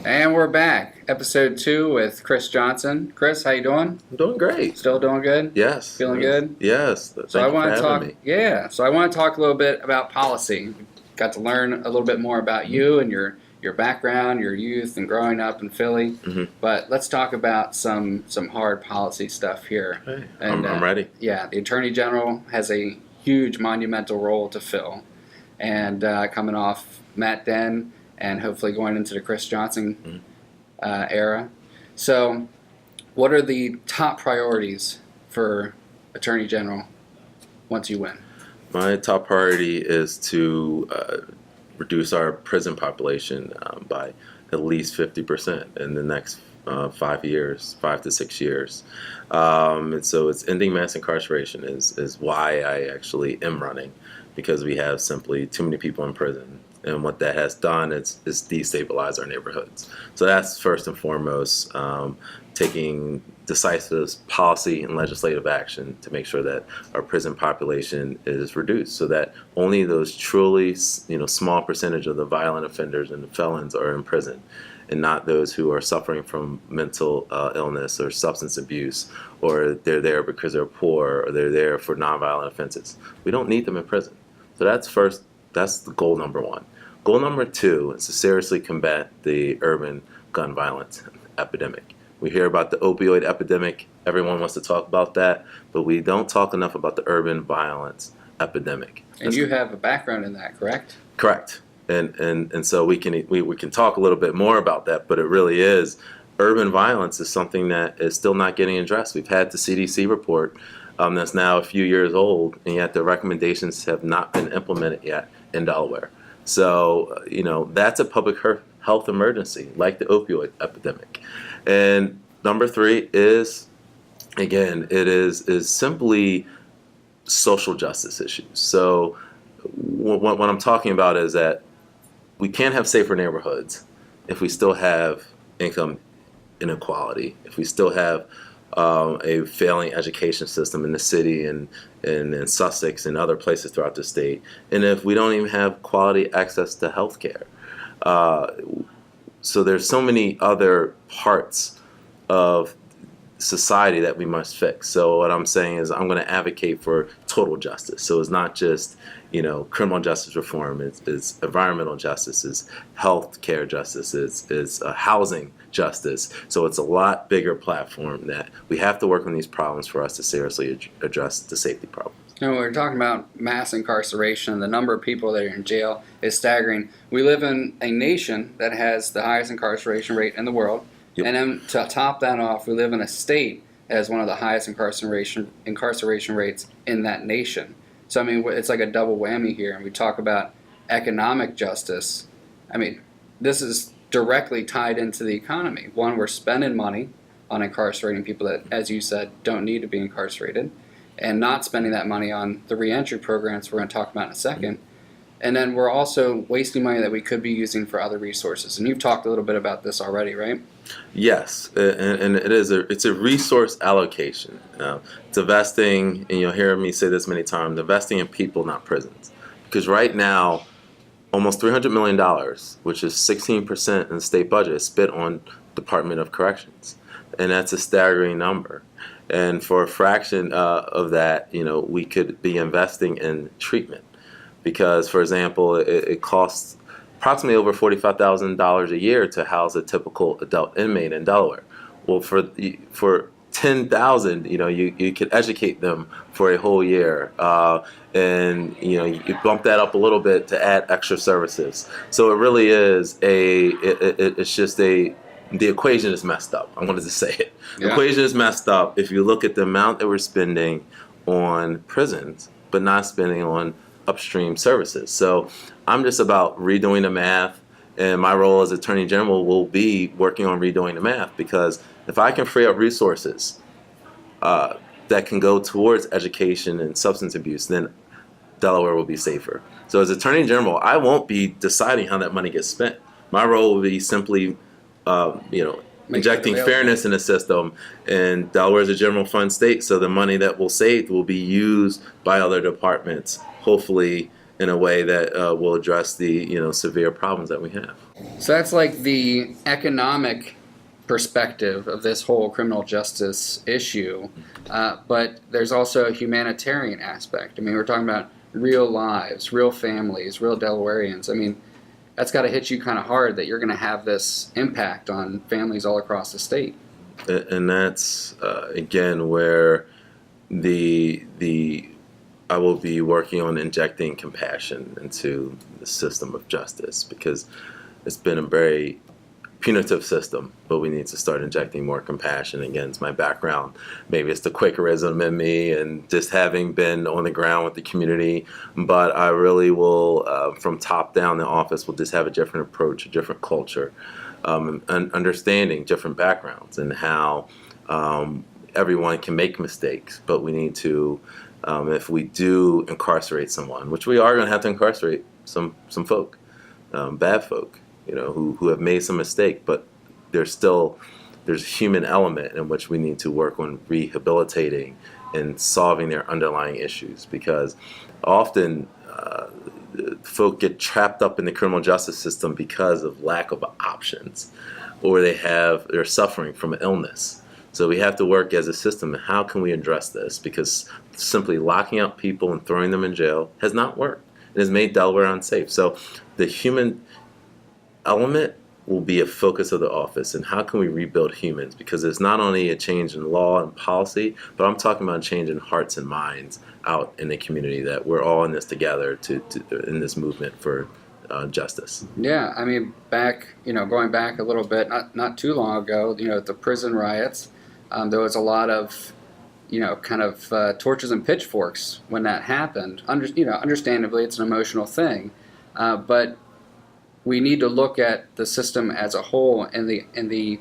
And we're back. Episode 2 with Chris Johnson. Chris, how you doing? I'm doing great. Still doing good? Yes. Feeling good? Yes. So I Thank you for want to having talk, me. yeah. So I want to talk a little bit about policy. Got to learn a little bit more about you and your background, your youth, and growing up in Philly. Mm-hmm. But let's talk about some hard policy stuff here. Hey, And I'm ready. yeah, the Attorney General has a huge monumental role to fill, and coming off Matt Dehn and hopefully going into the Chris Johnson era. So, what are the top priorities for Attorney General once you win? My top priority is to reduce our prison population by at least 50% in the next 5 years, 5 to 6 years. And so it's ending mass incarceration is why I actually am running, because we have simply too many people in prison. And what that has done is destabilize our neighborhoods. So that's first and foremost, taking decisive policy and legislative action to make sure that our prison population is reduced, so that only those truly, small percentage of the violent offenders and the felons are in prison, and not those who are suffering from mental illness or substance abuse, or they're there because they're poor, or they're there for nonviolent offenses. We don't need them in prison. So that's first. That's the goal number one. Goal number two is to seriously combat the urban gun violence epidemic. We hear about the opioid epidemic. Everyone wants to talk about that, but we don't talk enough about the urban violence epidemic. And you have a background in that, correct? Correct. And so we can talk a little bit more about that, but it really is, urban violence is something that is still not getting addressed. We've had the CDC report that's now a few years old, and yet the recommendations have not been implemented yet in Delaware. So, that's a public health emergency, like the opioid epidemic. And number three is, again, it is simply social justice issues. So what I'm talking about is that we can't have safer neighborhoods if we still have income inequality, if we still have a failing education system in the city and in Sussex and other places throughout the state, and if we don't even have quality access to health care. So there's so many other parts of society that we must fix. So what I'm saying is I'm going to advocate for total justice. So it's not just, criminal justice reform. It's environmental justice. It's health care justice. It's housing justice. So it's a lot bigger platform that we have to work on these problems for us to seriously address the safety problems. We're talking about mass incarceration. The number of people that are in jail is staggering. We live in a nation that has the highest incarceration rate in the world. Yep. And then to top that off, we live in a state that has one of the highest incarceration rates in that nation. So, I mean, it's like a double whammy here. And we talk about economic justice. I mean, this is directly tied into the economy. One, we're spending money on incarcerating people that, as you said, don't need to be incarcerated, and not spending that money on the reentry programs we're going to talk about in a second. And then we're also wasting money that we could be using for other resources. And you've talked a little bit about this already, right? Yes, and it's a resource allocation. It's investing, and you'll hear me say this many times, investing in people, not prisons. Because right now, almost $300 million, which is 16% in the state budget, is spent on Department of Corrections. And that's a staggering number. And for a fraction of that, we could be investing in treatment. Because, for example, it costs approximately over $45,000 a year to house a typical adult inmate in Delaware. Well, for $10,000, you could educate them for a whole year, and you bump that up a little bit to add extra services. So it really is it's just the equation is messed up. I wanted to say it. The equation is messed up if you look at the amount that we're spending on prisons, but not spending on upstream services. So I'm just about redoing the math, and my role as Attorney General will be working on redoing the math, because if I can free up resources that can go towards education and substance abuse, then Delaware will be safer. So as Attorney General, I won't be deciding how that money gets spent. My role will be simply injecting fairness in the system, and Delaware is a general fund state, so the money that will saved will be used by other departments, hopefully in a way that will address the severe problems that we have. So that's like the economic perspective of this whole criminal justice issue, but there's also a humanitarian aspect. I mean, we're talking about real lives, real families, real Delawareans. I mean, that's got to hit you kind of hard that you're going to have this impact on families all across the state. And that's again where the I will be working on injecting compassion into the system of justice, because it's been a very punitive system, but we need to start injecting more compassion. Again, it's my background. Maybe it's the Quakerism in me and just having been on the ground with the community, but I really will, from top down, the office will just have a different approach, a different culture, and understanding different backgrounds and how everyone can make mistakes, but we need to, if we do incarcerate someone, which we are going to have to incarcerate some folk, bad folk, who have made some mistake, but there's a human element in which we need to work on rehabilitating and solving their underlying issues, because often folk get trapped up in the criminal justice system because of lack of options, or they're suffering from an illness. So we have to work as a system. How can we address this? Because simply locking up people and throwing them in jail has not worked. It has made Delaware unsafe. So the human element will be a focus of the office, and how can we rebuild humans, because it's not only a change in law and policy, but I'm talking about a change in hearts and minds out in the community, that we're all in this together in this movement for justice. Yeah, I mean, going back a little bit, not too long ago, the prison riots, there was a lot of torches and pitchforks when that happened. Understandably, it's an emotional thing, but we need to look at the system as a whole and the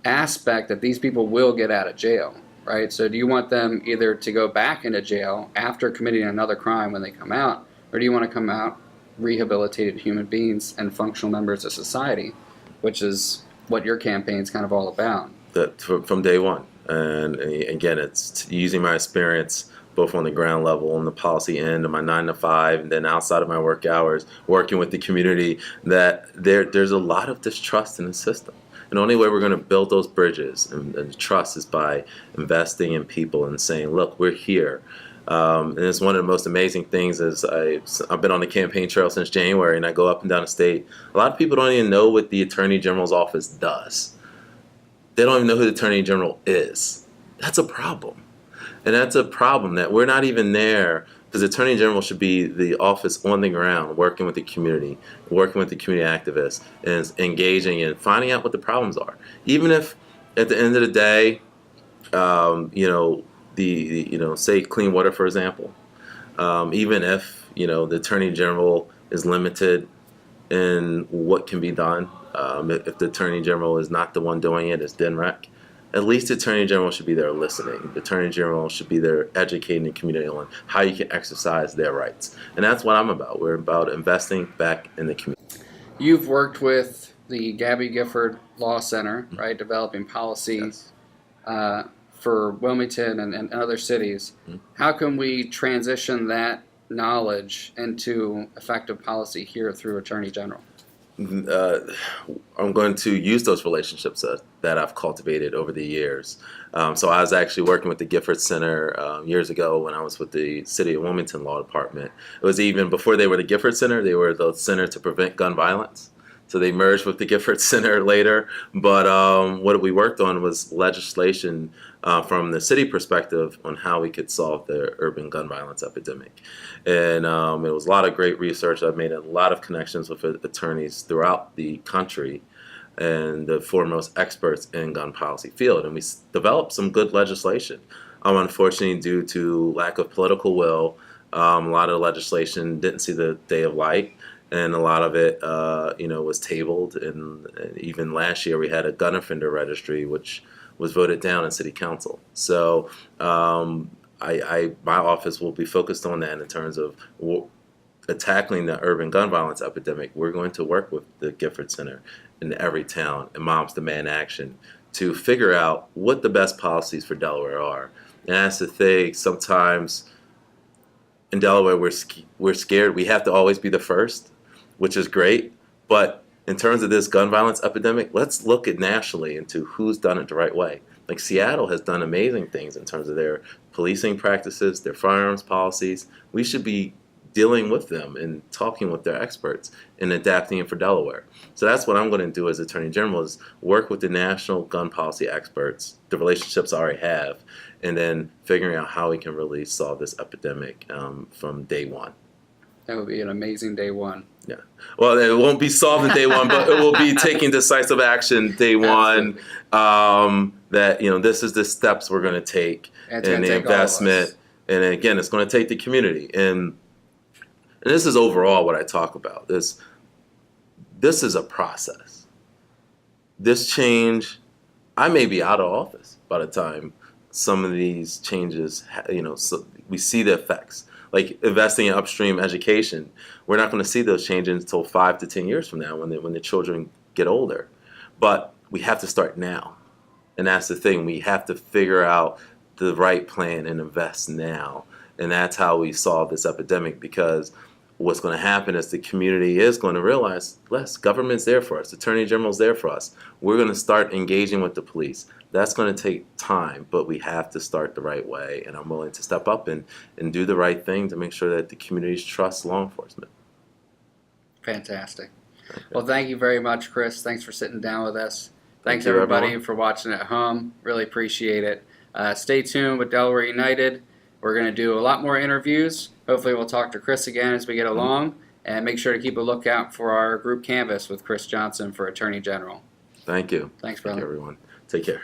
aspect that these people will get out of jail, right? So do you want them either to go back into jail after committing another crime when they come out, or do you want to come out rehabilitated human beings and functional members of society, which is what your campaign's kind of all about? That from day one. And again, it's using my experience both on the ground level, on the policy end, of my 9 to 5, and then outside of my work hours, working with the community, that there's a lot of distrust in the system. And the only way we're going to build those bridges and trust is by investing in people and saying, look, we're here. And it's one of the most amazing things is I've been on the campaign trail since January, and I go up and down the state. A lot of people don't even know what the Attorney General's office does. They don't even know who the Attorney General is. That's a problem. And that's a problem that we're not even there, because the Attorney General should be the office on the ground, working with the community, working with the community activists, and engaging and finding out what the problems are. Even if at the end of the day, say clean water, for example, even if, the Attorney General is limited in what can be done, if the Attorney General is not the one doing it, it's DENREC. At least the Attorney General should be there listening. The Attorney General should be there educating the community on how you can exercise their rights. And that's what I'm about. We're about investing back in the community. You've worked with the Gabby Gifford Law Center, right, developing policies for Wilmington and other cities. How can we transition that knowledge into effective policy here through Attorney General? I'm going to use those relationships that I've cultivated over the years. So I was actually working with the Gifford Center years ago when I was with the City of Wilmington Law Department. It was even before they were the Gifford Center, they were the Center to Prevent Gun Violence. So they merged with the Gifford Center later. But what we worked on was legislation from the city perspective on how we could solve the urban gun violence epidemic. And it was a lot of great research. I've made a lot of connections with attorneys throughout the country and the foremost experts in gun policy field. And we developed some good legislation. Unfortunately, due to lack of political will, a lot of the legislation didn't see the day of light. And a lot of it, was tabled. And even last year, we had a gun offender registry, which was voted down in City Council. So my office will be focused on that in terms of tackling the urban gun violence epidemic. We're going to work with the Gifford Center in every town and Moms Demand Action to figure out what the best policies for Delaware are. And that's the thing. Sometimes in Delaware, we're scared. We have to always be the first, which is great. But in terms of this gun violence epidemic, let's look at nationally into who's done it the right way. Like Seattle has done amazing things in terms of their policing practices, their firearms policies. We should be dealing with them and talking with their experts and adapting it for Delaware. So that's what I'm going to do as Attorney General, is work with the national gun policy experts, the relationships I already have, and then figuring out how we can really solve this epidemic from day one. That would be an amazing day one. Yeah. Well, it won't be solved in day one, but it will be taking decisive action day one. That, this is the steps we're going to take, and the investment. And again, it's going to take the community. And this is overall what I talk about. This is a process. This change, I may be out of office by the time some of these changes, so we see the effects. Like investing in upstream education, we're not going to see those changes until 5 to 10 years from now when the children get older. But we have to start now. And that's the thing. We have to figure out the right plan and invest now. And that's how we solve this epidemic, because what's going to happen is the community is going to realize, government's there for us. Attorney General's there for us. We're going to start engaging with the police. That's going to take time, but we have to start the right way. And I'm willing to step up and do the right thing to make sure that the communities trust law enforcement. Fantastic. Well, thank you very much, Chris. Thanks for sitting down with us. Thanks, you, everybody, everyone. for watching at home. Really appreciate it. Stay tuned with Delaware United. We're going to do a lot more interviews. Hopefully we'll talk to Chris again as we get along. And make sure to keep a lookout for our group canvas with Chris Johnson for Attorney General. Thank you. Thanks, brother. Thank you, everyone. Take care.